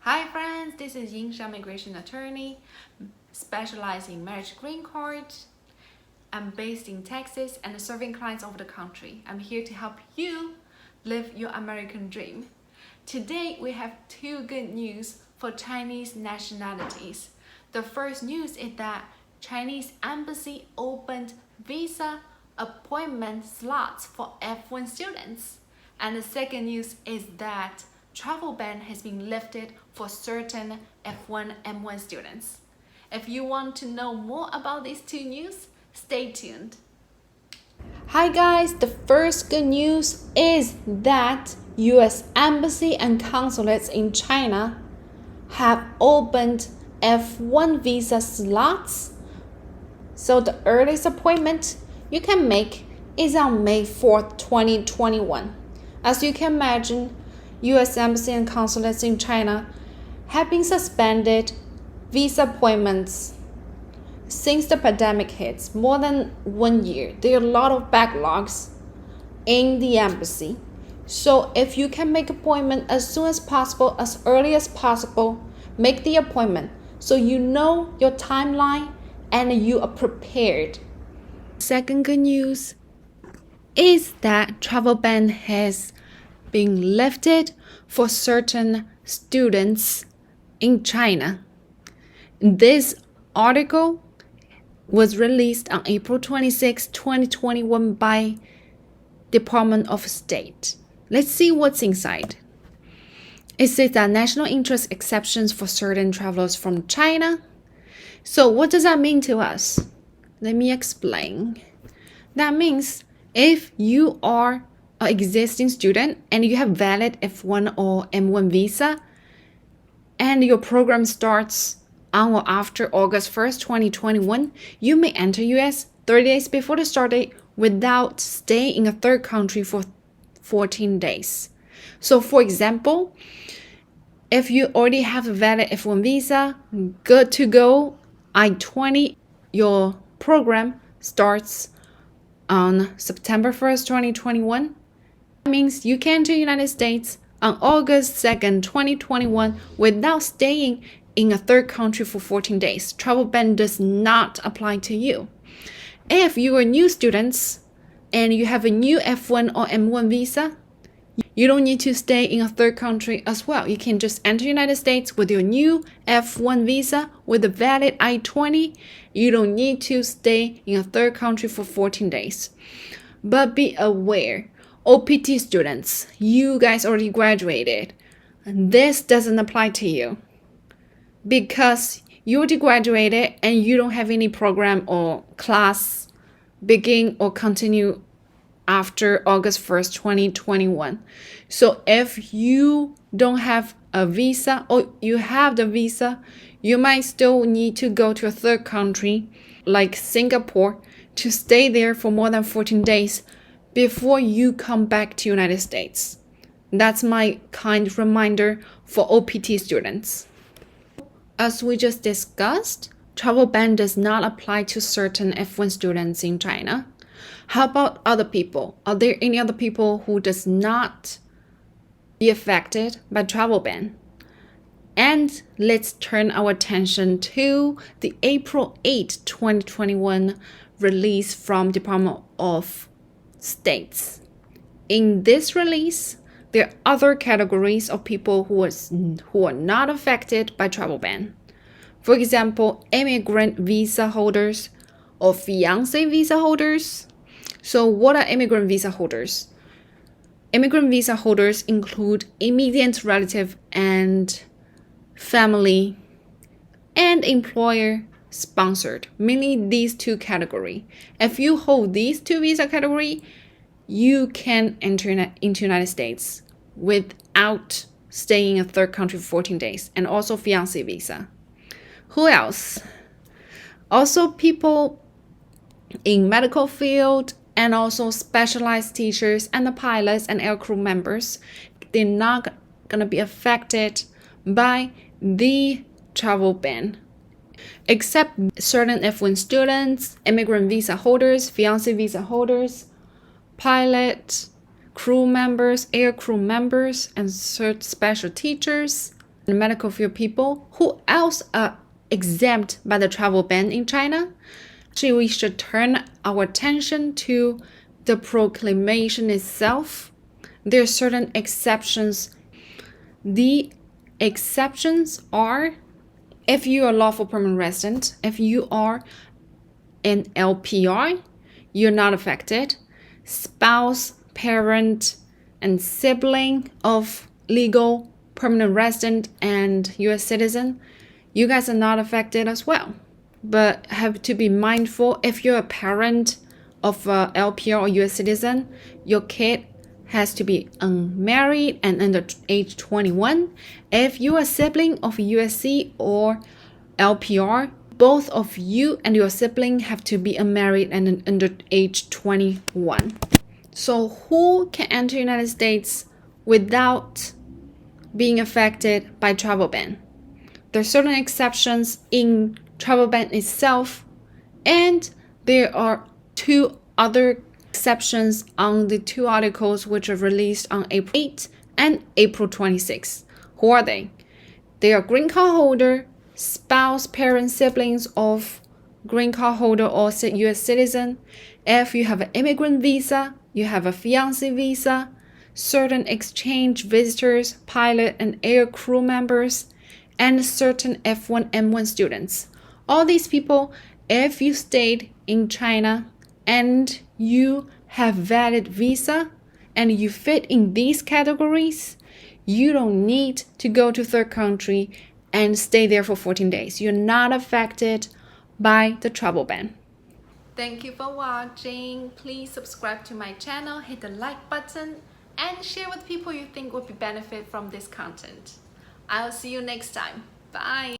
Hi friends, this is Yingsha Immigration Attorney, specializing in marriage green card. I'm based in Texas and serving clients over the country. I'm here to help you live your American dream. Today we have two good news for Chinese nationalities. The first news is that Chinese Embassy opened visa appointment slots for F1 students. And the second news is that travel ban has been lifted for certain F1 M1 students. If you want to know more about these two news, stay tuned. Hi guys, the first good news is that US Embassy and Consulates in China have opened F1 visa slots. So the earliest appointment you can make is on May 4th, 2021. As you can imagine, US Embassy and Consulates in China have been suspended visa appointments since the pandemic hits more than 1 year. There are a lot of backlogs in the embassy. So if you can make appointment as soon as possible, as early as possible, make the appointment so you know your timeline and you are prepared. Second good news is that travel ban has been lifted for certain students in China. This article was released on April 26, 2021 by Department of State. Let's see what's inside. It says that national interest exceptions for certain travelers from China. So what does that mean to us? Let me explain. That means if you are an existing student and you have valid F1 or M1 visa and your program starts on or after August 1st, 2021, you may enter US 30 days before the start date without staying in a third country for 14 days. So for example, if you already have a valid F1 visa, good to go, I-20, your program starts on September 1st, 2021. That means you can enter the United States on August 2nd, 2021 without staying in a third country for 14 days. Travel ban does not apply to you. If you are new students and you have a new F1 or M1 visa, you don't need to stay in a third country as well. You can just enter the United States with your new F1 visa with a valid I-20. You don't need to stay in a third country for 14 days. But be aware, OPT students, you guys already graduated. This doesn't apply to you because you already graduated and you don't have any program or class begin or continue after August 1st, 2021. So if you don't have a visa or you have the visa, you might still need to go to a third country like Singapore to stay there for more than 14 days before you come back to United States. That's my kind reminder for OPT students. As we just discussed, travel ban does not apply to certain F1 students in China. How about other people? Are there any other people who does not be affected by travel ban? And let's turn our attention to the April 8, 2021 release from Department of States. In this release, there are other categories of people who are not affected by travel ban. For example, immigrant visa holders or fiancé visa holders. So what are immigrant visa holders? Immigrant visa holders include immediate relative and family and employer sponsored, mainly these two categories. If you hold these two visa categories, you can enter into United States without staying in a third country for 14 days, and also fiancé visa. Who else? Also people in medical field and also specialized teachers and the pilots and aircrew members. They're not going to be affected by the travel ban, except certain F1 students, immigrant visa holders, fiancé visa holders, pilots, crew members, air crew members, and certain special teachers, and medical field people who else are exempt by the travel ban in China, actually we should turn our attention to the proclamation itself. There are certain exceptions. The exceptions are if you are lawful permanent resident, if you are an LPR, you're not affected. Spouse, parent, and sibling of legal permanent resident and US citizen, you guys are not affected as well. But have to be mindful, if you're a parent of a LPR or US citizen, your kid has to be unmarried and under age 21. If you're a sibling of USC or LPR, both of you and your sibling have to be unmarried and under age 21. So who can enter the United States without being affected by travel ban? There are certain exceptions in travel ban itself, and there are two other exceptions on the two articles which are released on April 8 and April 26. Who are they? They are green card holder, spouse, parent, siblings of green card holder or US citizen. If you have an immigrant visa, you have a fiancé visa, certain exchange visitors, pilot and air crew members, and certain F1/M1 students. All these people, if you stayed in China and you have valid visa and you fit in these categories, you don't need to go to third country and stay there for 14 days. You're not affected by the travel ban. Thank you for watching. Please subscribe to my channel, hit the like button, and share with people you think would be benefit from this content. I'll see you next time. Bye.